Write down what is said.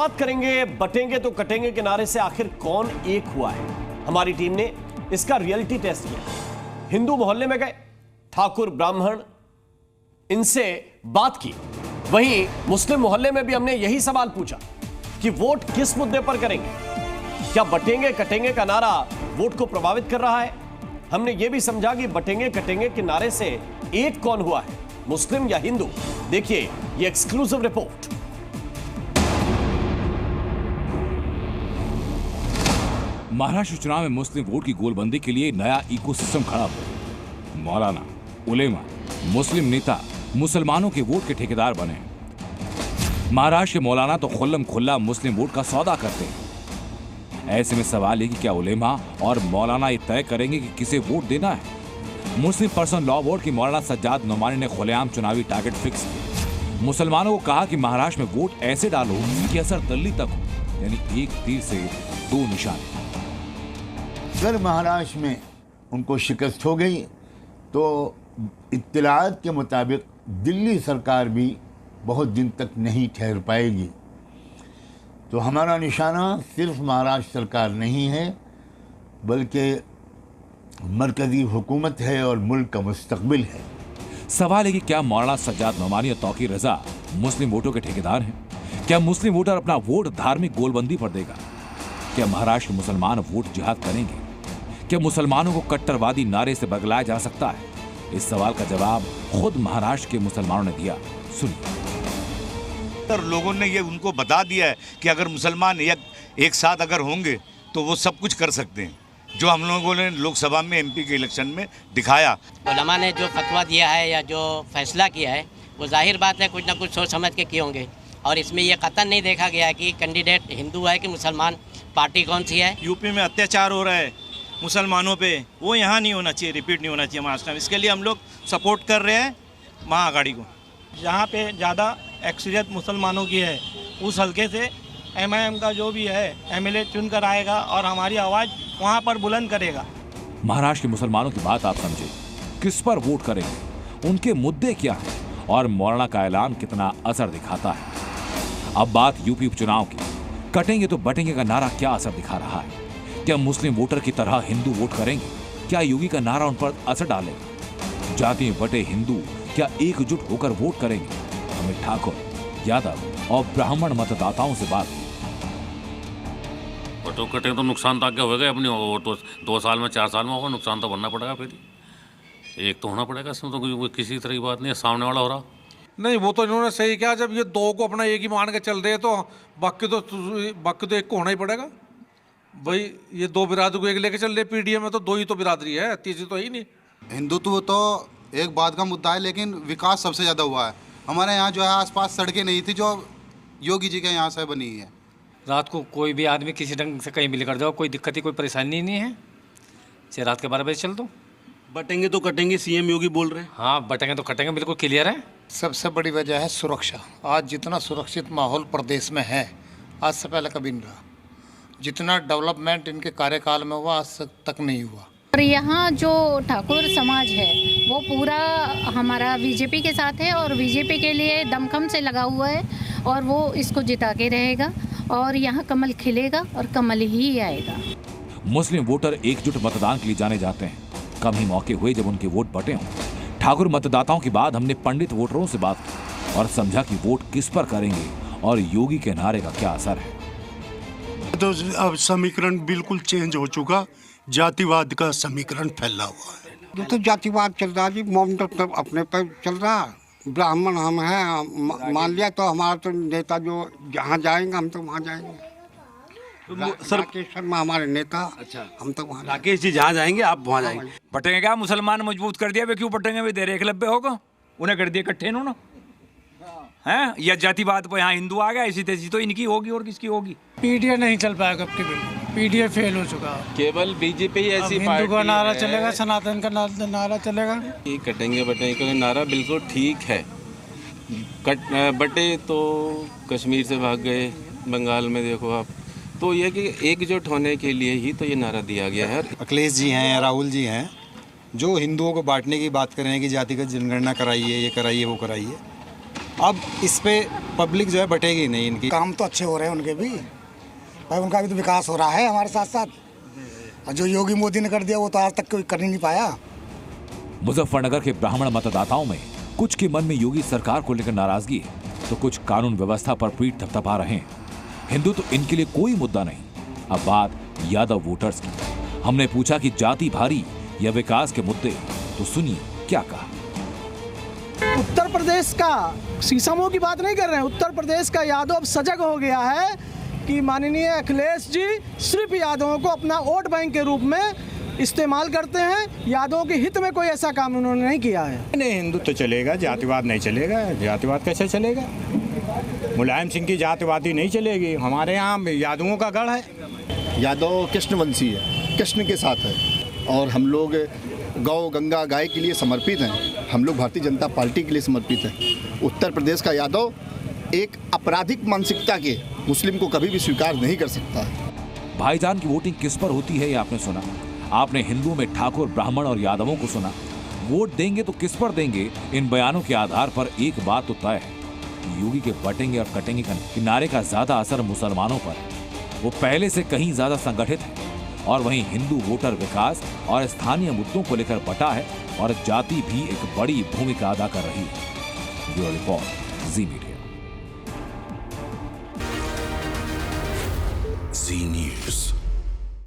बात करेंगे बटेंगे तो कटेंगे के नारे से आखिर कौन एक हुआ है। हमारी टीम ने इसका रियलिटी टेस्ट किया। हिंदू मोहल्ले में गए, ठाकुर ब्राह्मण इनसे बात की। वहीं मुस्लिम मोहल्ले में भी हमने यही सवाल पूछा कि वोट किस मुद्दे पर करेंगे। क्या बटेंगे कटेंगे का नारा वोट को प्रभावित कर रहा है? हमने यह भी समझा कि बटेंगे कटेंगे के नारे से एक कौन हुआ है, मुस्लिम या हिंदू। देखिए ये एक्सक्लूसिव रिपोर्ट। महाराष्ट्र चुनाव में मुस्लिम वोट की गोलबंदी के लिए नया इकोसिस्टम खड़ा हुआ। मौलाना, उलेमा, मुस्लिम नेता मुसलमानों के वोट के ठेकेदार बने। महाराष्ट्र के मौलाना तो खुल्लम खुल्ला मुस्लिम वोट का सौदा करते हैं। ऐसे में सवाल है कि क्या उलेमा और मौलाना ये तय करेंगे कि किसे वोट देना है। मुस्लिम पर्सन लॉ बोर्ड की मौलाना सज्जाद नोमानी ने खुलेआम चुनावी टारगेट फिक्स किया। मुसलमानों को कहा कि महाराष्ट्र में वोट ऐसे डालो कि असर दिल्ली तक हो, यानी एक तीर से दो निशान। अगर महाराष्ट्र में उनको शिकस्त हो गई तो इत्तलात के मुताबिक दिल्ली सरकार भी बहुत दिन तक नहीं ठहर पाएगी। तो हमारा निशाना सिर्फ महाराष्ट्र सरकार नहीं है, बल्कि मरकजी हुकूमत है और मुल्क का मुस्तकबिल है। सवाल है कि क्या मौलाना सज्जाद नोमानी और तौकीर रजा मुस्लिम वोटों के ठेकेदार हैं? क्या मुस्लिम वोटर अपना वोट धार्मिक गोलबंदी पर देगा? क्या महाराष्ट्र के मुसलमान वोट जिहाद करेंगे? क्या मुसलमानों को कट्टरवादी नारे से बगलाया जा सकता है? इस सवाल का जवाब खुद महाराष्ट्र के मुसलमानों ने दिया। सुनिए। लोगों ने ये उनको बता दिया है कि अगर मुसलमान एक साथ अगर होंगे तो वो सब कुछ कर सकते हैं, जो हम लोगों ने लोकसभा में एमपी के इलेक्शन में दिखाया। उलमा ने जो फतवा दिया है या जो फैसला किया है वो जाहिर बात है कुछ ना कुछ सोच समझ के किए होंगे। और इसमें यह कतई नहीं देखा गया कि कैंडिडेट हिंदू है कि मुसलमान, पार्टी कौन सी है। यूपी में अत्याचार हो रहा है मुसलमानों पे, वो यहाँ नहीं होना चाहिए, रिपीट नहीं होना चाहिए महाराष्ट्र में। इसके लिए हम लोग सपोर्ट कर रहे हैं महाआघाड़ी को। जहाँ पे ज़्यादा एक्सरियत मुसलमानों की है उस हल्के से एमआईएम का जो भी है एमएलए चुन कर आएगा और हमारी आवाज़ वहाँ पर बुलंद करेगा। महाराष्ट्र के मुसलमानों की बात आप समझे, किस पर वोट करेंगे, उनके मुद्दे क्या हैं और मौलाना का ऐलान कितना असर दिखाता है। अब बात यूपी उपचुनाव की। कटेंगे तो बटेंगे का नारा क्या असर दिखा रहा है? क्या मुस्लिम वोटर की तरह हिंदू वोट करेंगे? क्या योगी का नारा उन पर असर डालेगा? जाति में बटे हिंदू क्या एकजुट होकर वोट करेंगे? हमें ठाकुर, यादव और ब्राह्मण मतदाताओं से बात की। वोटों कटेंगे तो नुकसान तो आगे होगा अपनी, वो तो 2 साल में 4 साल में होगा, नुकसान तो बनना पड़ेगा। फिर एक तो होना पड़ेगा, इसमें तो किसी तरह की बात नहीं है। सामने वाला हो रहा नहीं, वो तो इन्होंने सही किया। जब ये दो को अपना एक ही मान के चल रहे हैं तो बाकी तो एक को होना ही पड़ेगा भाई। ये 2 बिरादरी को एक लेके चल रहे, पीडीएम में तो 2 ही तो बिरादरी है, तीसरी तो ही नहीं। हिंदुत्व तो एक बात का मुद्दा है, लेकिन विकास सबसे ज़्यादा हुआ है। हमारे यहाँ जो है आसपास सड़कें नहीं थी जो योगी जी के यहाँ से बनी है। रात को कोई भी आदमी किसी ढंग से कहीं भी निकल जाओ, कोई दिक्कत ही कोई परेशानी नहीं है। चाहे रात के 12 बजे चल दो। बटेंगे तो कटेंगे, सीएम योगी बोल रहे हैं। हाँ, बटेंगे तो कटेंगे, बिल्कुल क्लियर है। सबसे बड़ी वजह है सुरक्षा। आज जितना सुरक्षित माहौल प्रदेश में है, आज से पहले कभी नहीं रहा। जितना डेवलपमेंट इनके कार्यकाल में हुआ आज तक नहीं हुआ। और यहाँ जो ठाकुर समाज है वो पूरा हमारा बीजेपी के साथ है और बीजेपी के लिए दमखम से लगा हुआ है और वो इसको जिता के रहेगा और यहाँ कमल खिलेगा और कमल ही आएगा। मुस्लिम वोटर एकजुट मतदान के लिए जाने जाते हैं। कम ही मौके हुए जब उनके वोट बटे हों। ठाकुर मतदाताओं के बाद हमने पंडित वोटरों से बात की और समझा कि वोट किस पर करेंगे और योगी के नारे का क्या असर है। तो अब समीकरण बिल्कुल चेंज हो चुका, जातिवाद का समीकरण फैला हुआ है। तो जातिवाद चल रहा जी, ममता तो अपने पर चल रहा। ब्राह्मण हम हैं, मान लिया तो हमारा तो नेता जो जहाँ जाएंगे हम तो वहाँ जाएंगे। तो सर राकेश शर्मा हमारे नेता। अच्छा, हम तो वहाँ, राकेश जी जहाँ जाएंगे आप वहाँ जाएंगे। बटेंगे क्या? मुसलमान मजबूत कर दिया, वे क्यों बटेंगे? वे देर एकलव्य होगा, उन्हें कर दिया इकट्ठे इन्होंने हैं। या जातिवाद पर यहाँ हिंदू आ गया, इसी तेजी तो इनकी होगी और किसकी होगी? पीडीए नहीं चल पाएगा, पीडीए फेल हो चुका। केवल बीजेपी ऐसी पार्टी का नारा चलेगा, सनातन का नारा चलेगा। कटेंगे बटेंगे का नारा बिल्कुल ठीक है। बटे तो कश्मीर से भाग गए, बंगाल में देखो आप। तो ये कि एकजुट होने के लिए ही तो ये नारा दिया गया है। अखिलेश जी हैं, राहुल जी हैं, जो हिंदुओं को बांटने की बात कर रहे हैं कि जातिगत जनगणना कराइए, ये कराइए, वो कराइए। अब इस पे पब्लिक जो है बटेगी नहीं इनकी। काम तो अच्छे हो रहे हैं उनके भी भाई, उनका भी तो विकास हो रहा है हमारे साथ साथ। और जो योगी मोदी ने कर दिया वो तो आज तक कोई कर ही नहीं पाया। मुजफ्फरनगर के ब्राह्मण मतदाताओं में कुछ के मन में योगी सरकार को लेकर नाराजगी है, तो कुछ कानून व्यवस्था पर पीठ थपथपा रहे हैं। हिंदू तो इनके लिए कोई मुद्दा नहीं। अब बात यादव वोटर्स की। हमने पूछा कि जाति भारी या विकास के मुद्दे, तो सुनिए क्या कहा। उत्तर प्रदेश का शीशमों की बात नहीं कर रहे हैं, उत्तर प्रदेश का यादव अब सजग हो गया है कि माननीय अखिलेश जी सिर्फ यादवों को अपना वोट बैंक के रूप में इस्तेमाल करते हैं। यादवों के हित में कोई ऐसा काम उन्होंने नहीं किया है। नहीं, हिंदुत्व तो चलेगा, जातिवाद नहीं चलेगा। जातिवाद कैसे चलेगा? मुलायम सिंह की जातिवादी नहीं चलेगी। हमारे यहाँ यादवों का गढ़ है। यादव कृष्णवंशी है, कृष्ण के साथ है, और हम लोग गौ गंगा गाय के लिए समर्पित हैं। हम लोग भारतीय जनता पार्टी के लिए समर्पित हैं। उत्तर प्रदेश का यादव एक आपराधिक मानसिकता के मुस्लिम को कभी भी स्वीकार नहीं कर सकता। भाईजान की वोटिंग किस पर होती है ये आपने सुना। आपने हिंदुओं में ठाकुर, ब्राह्मण और यादवों को सुना। वोट देंगे तो किस पर देंगे, इन बयानों के आधार पर एक बात तो तय है, योगी के बटेंगे और कटेंगे का किनारे का ज्यादा असर मुसलमानों पर है। वो पहले से कहीं ज्यादा संगठित है, और वहीं हिंदू वोटर विकास और स्थानीय मुद्दों को लेकर बटा है, और जाति भी एक बड़ी भूमिका अदा कर रही है। ब्यूरो रिपोर्ट, जी मीडिया। जी न्यूज़।